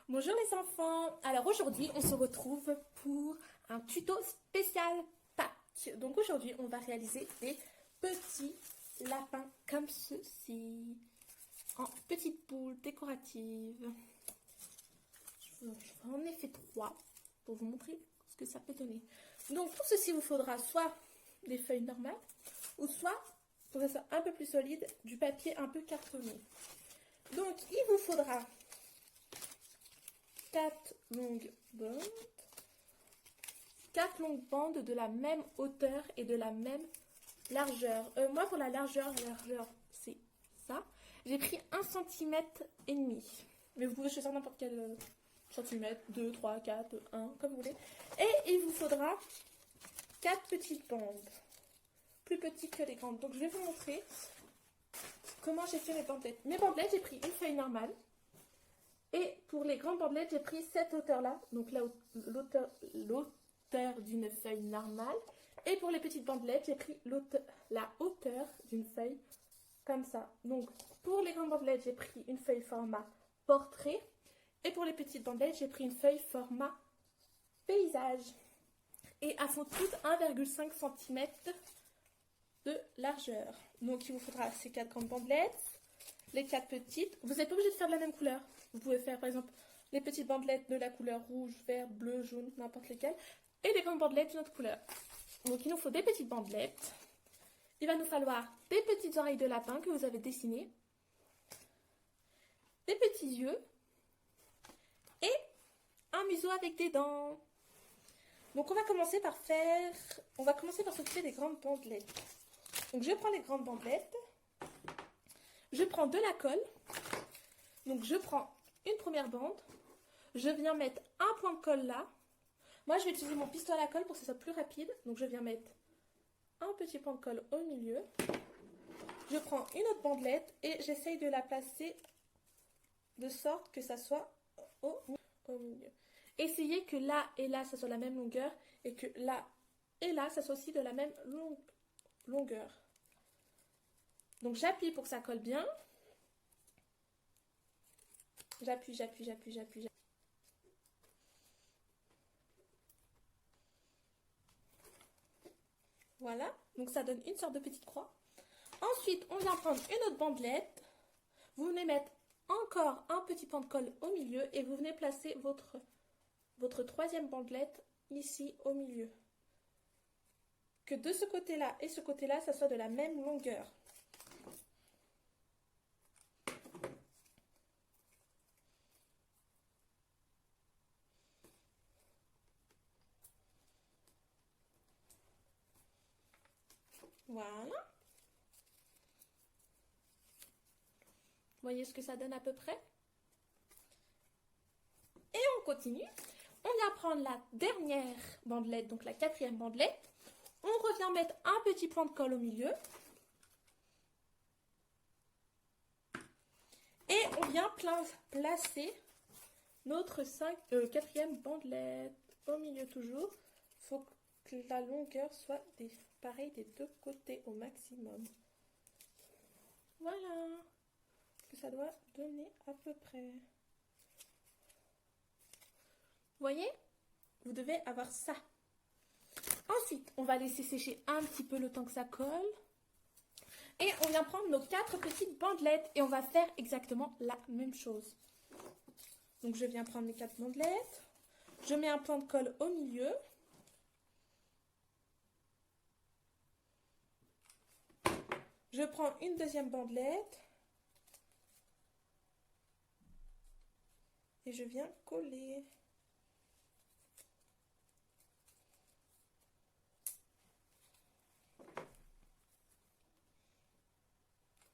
Bonjour les enfants. Alors aujourd'hui on se retrouve pour un tuto spécial Pâques. Donc aujourd'hui on va réaliser des petits lapins comme ceci, en petites boules décoratives. J'en ai fait 3 pour vous montrer ce que ça peut donner. Donc pour ceci il vous faudra soit des feuilles normales ou soit, pour que ça soit un peu plus solide, du papier un peu cartonné. Donc il vous faudra 4 longues bandes, 4 longues bandes de la même hauteur et de la même largeur. Moi pour la largeur c'est ça. J'ai pris 1,5 cm. Mais vous pouvez choisir n'importe quel centimètre, 2, 3, 4, 1, comme vous voulez. Et il vous faudra 4 petites bandes, plus petites que les grandes. Donc je vais vous montrer comment j'ai fait mes bandelettes. Mes bandelettes, j'ai pris une feuille normale. Et pour les grandes bandelettes, j'ai pris cette hauteur-là, donc l'hauteur d'une feuille normale. Et pour les petites bandelettes, j'ai pris la hauteur d'une feuille comme ça. Donc pour les grandes bandelettes, j'ai pris une feuille format portrait. Et pour les petites bandelettes, j'ai pris une feuille format paysage. Et elles font toutes 1,5 cm de largeur. Donc il vous faudra ces 4 grandes bandelettes, les 4 petites. Vous n'êtes pas obligé de faire de la même couleur. Vous pouvez faire par exemple les petites bandelettes de la couleur rouge, vert, bleu, jaune, n'importe lesquelles. Et les grandes bandelettes d'une autre couleur. Donc il nous faut des petites bandelettes. Il va nous falloir des petites oreilles de lapin que vous avez dessinées. Des petits yeux. Et un museau avec des dents. Donc on va commencer par s'occuper des grandes bandelettes. Donc je prends les grandes bandelettes. Je prends de la colle. Donc je prends une première bande. Je viens mettre un point de colle là. Moi je vais utiliser mon pistolet à colle pour que ce soit plus rapide. Donc je viens mettre un petit point de colle au milieu. Je prends une autre bandelette et j'essaye de la placer de sorte que ça soit au milieu. Essayez que là et là ça soit la même longueur et que là et là ça soit aussi de la même longueur. Donc j'appuie pour que ça colle bien. J'appuie. Voilà, donc ça donne une sorte de petite croix. Ensuite, on vient prendre une autre bandelette. Vous venez mettre encore un petit point de colle au milieu et vous venez placer votre troisième bandelette ici au milieu. Que de ce côté-là et ce côté-là, ça soit de la même longueur. Voilà. Voyez ce que ça donne à peu près? Et on continue. On vient prendre la dernière bandelette, donc la 4e bandelette. On revient mettre un petit point de colle au milieu. Et on vient placer notre 4e bandelette au milieu toujours. Il faut que la longueur soit pareille des deux côtés au maximum. Voilà ce que ça doit donner à peu près. Vous voyez? Vous devez avoir ça. Ensuite, on va laisser sécher un petit peu le temps que ça colle. Et on vient prendre nos 4 petites bandelettes et on va faire exactement la même chose. Donc je viens prendre mes 4 bandelettes. Je mets un point de colle au milieu. Je prends une deuxième bandelette. Et je viens coller.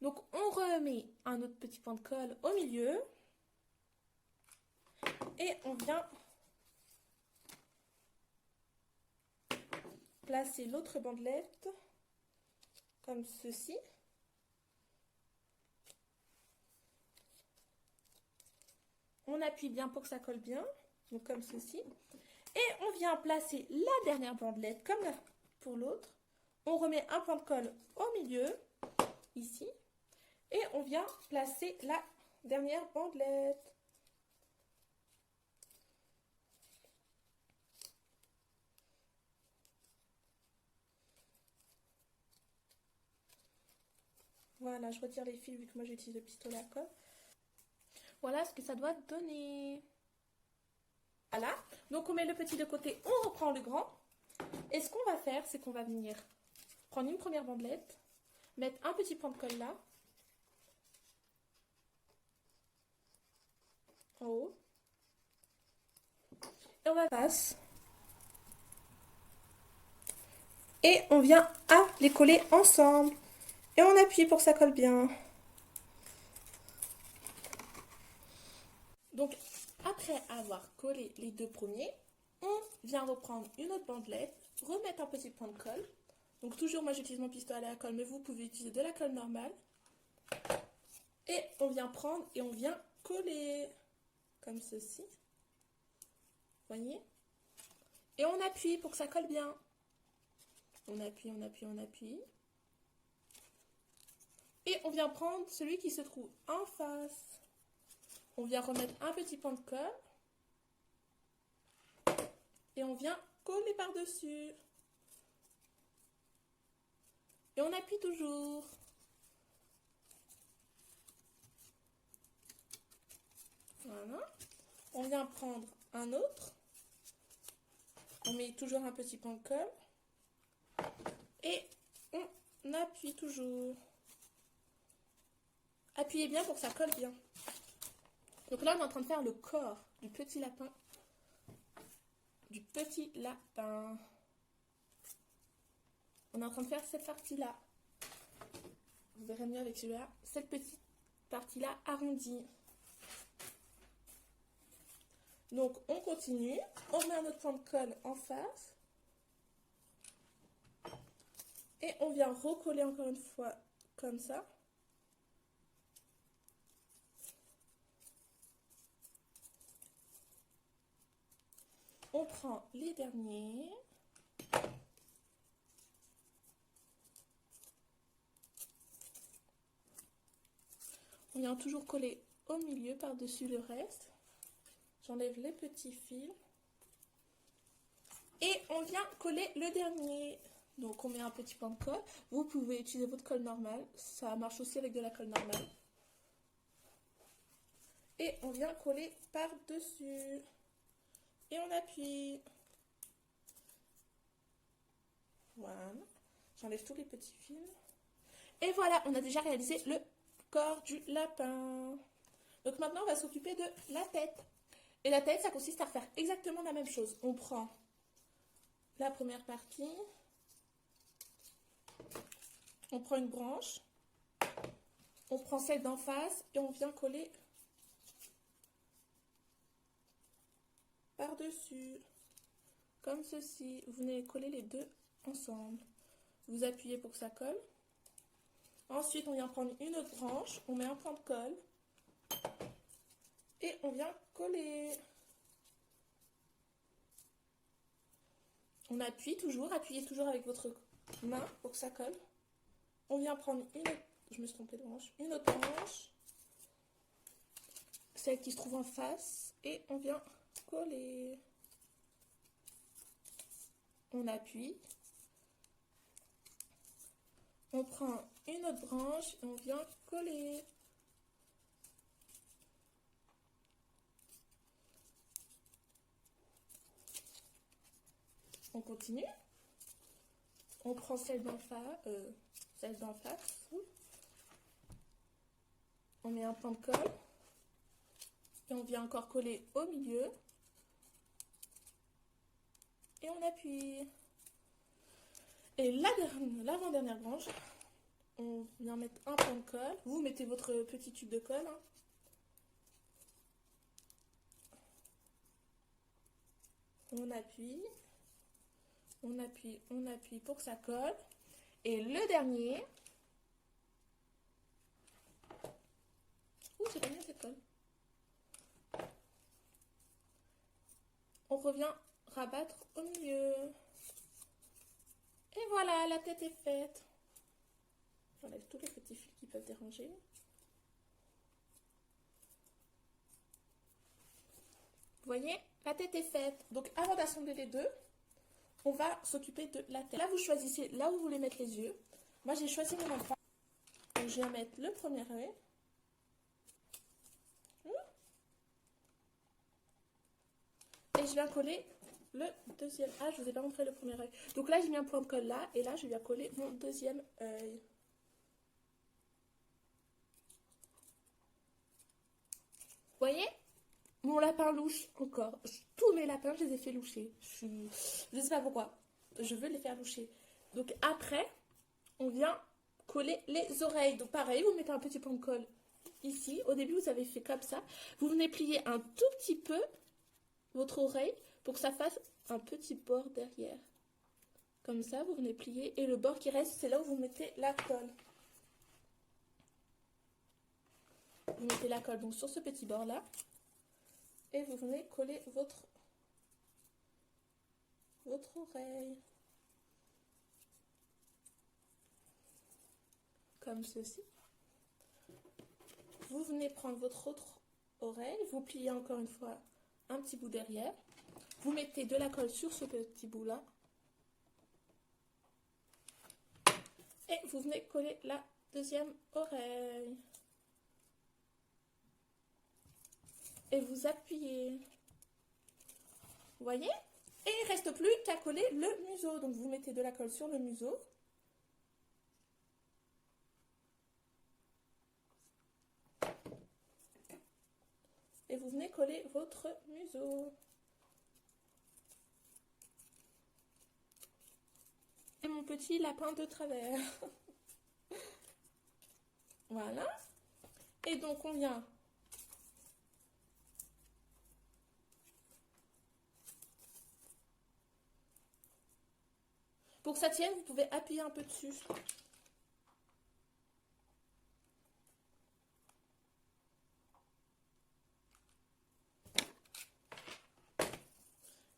Donc on remet un autre petit point de colle au milieu. Et on vient placer l'autre bandelette comme ceci. On appuie bien pour que ça colle bien, donc comme ceci. Et on vient placer la dernière bandelette comme pour l'autre. On remet un point de colle au milieu, ici. Et on vient placer la dernière bandelette. Voilà, je retire les fils vu que moi j'utilise le pistolet à colle. Voilà ce que ça doit donner. Voilà, donc on met le petit de côté, on reprend le grand. Et ce qu'on va faire, c'est qu'on va venir prendre une première bandelette, mettre un petit point de colle là, en haut. Et on va passer. Et on vient à les coller ensemble. Et on appuie pour que ça colle bien. Donc, après avoir collé les deux premiers, on vient reprendre une autre bandelette, remettre un petit point de colle. Donc, toujours, moi, j'utilise mon pistolet à colle, mais vous pouvez utiliser de la colle normale. Et on vient prendre et on vient coller, comme ceci. Voyez? Et on appuie pour que ça colle bien. On appuie, on appuie, on appuie. Et on vient prendre celui qui se trouve en face. On vient remettre un petit point de colle. Et on vient coller par-dessus. Et on appuie toujours. Voilà. On vient prendre un autre. On met toujours un petit point de colle. Et on appuie toujours. Appuyez bien pour que ça colle bien. Donc là, on est en train de faire le corps du petit lapin. Du petit lapin. On est en train de faire cette partie-là. Vous verrez mieux avec celui-là. Cette petite partie-là arrondie. Donc, on continue. On met un autre point de colle en face. Et on vient recoller encore une fois comme ça. On prend les derniers. On vient toujours coller au milieu par-dessus le reste. J'enlève les petits fils. Et on vient coller le dernier. Donc on met un petit point de colle. Vous pouvez utiliser votre colle normale. Ça marche aussi avec de la colle normale. Et on vient coller par-dessus. Et on appuie. Voilà. J'enlève tous les petits fils. Et voilà, on a déjà réalisé le corps du lapin. Donc maintenant, on va s'occuper de la tête. Et la tête, ça consiste à faire exactement la même chose. On prend la première partie. On prend une branche. On prend celle d'en face et on vient coller par-dessus. Comme ceci. Vous venez coller les deux ensemble. Vous appuyez pour que ça colle. Ensuite, on vient prendre une autre branche. On met un point de colle. Et on vient coller. On appuie toujours. Appuyez toujours avec votre main pour que ça colle. On vient prendre une autre. Je me suis trompée de branche. Une autre branche. Celle qui se trouve en face. Et on vient coller. On appuie. On prend une autre branche et on vient coller. On continue. On prend celle d'en face. On met un point de colle. Et on vient encore coller au milieu. Et on appuie. Et l'avant-dernière branche, on vient mettre un point de colle. Vous mettez votre petit tube de colle. Hein. On appuie. On appuie, on appuie pour que ça colle. Et le dernier. Ouh, j'ai pas mis cette colle. On revient rabattre au milieu. Et voilà, la tête est faite. J'enlève tous les petits fils qui peuvent déranger. Vous voyez, la tête est faite. Donc avant d'assembler les deux, on va s'occuper de la tête. Là, vous choisissez là où vous voulez mettre les yeux. Moi, j'ai choisi mon enfant. Donc, je viens mettre le premier œil. Et je viens coller le deuxième. Ah, je vous ai pas montré le premier œil. Donc là, j'ai mis un point de colle là. Et là, je viens coller mon deuxième œil. Vous voyez? Mon lapin louche encore. Tous mes lapins, je les ai fait loucher. Je ne sais pas pourquoi. Je veux les faire loucher. Donc après, on vient coller les oreilles. Donc pareil, vous mettez un petit point de colle ici. Au début, vous avez fait comme ça. Vous venez plier un tout petit peu votre oreille pour que ça fasse un petit bord derrière. Comme ça, vous venez plier. Et le bord qui reste, c'est là où vous mettez la colle. Vous mettez la colle donc sur ce petit bord là. Et vous venez coller votre oreille. Comme ceci. Vous venez prendre votre autre oreille. Vous pliez encore une fois un petit bout derrière. Vous mettez de la colle sur ce petit bout là. Et vous venez coller la deuxième oreille. Et vous appuyez. Vous voyez? Et il ne reste plus qu'à coller le museau. Donc vous mettez de la colle sur le museau. Et vous venez coller votre museau. Et mon petit lapin de travers. Voilà. Et donc on vient pour que ça tienne, vous pouvez appuyer un peu dessus.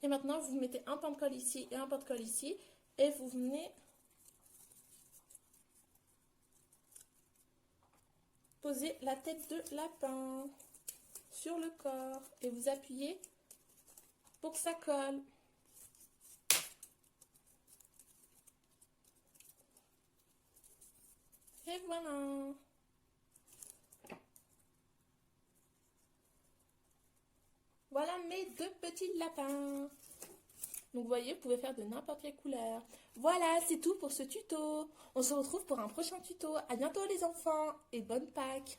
Et maintenant, vous mettez un pan de colle ici et un pan de colle ici. Et vous venez poser la tête de lapin sur le corps. Et vous appuyez pour que ça colle. Et voilà. Voilà mes deux petits lapins. Donc vous voyez, vous pouvez faire de n'importe quelle couleur. Voilà, c'est tout pour ce tuto. On se retrouve pour un prochain tuto. À bientôt les enfants et bonne Pâques.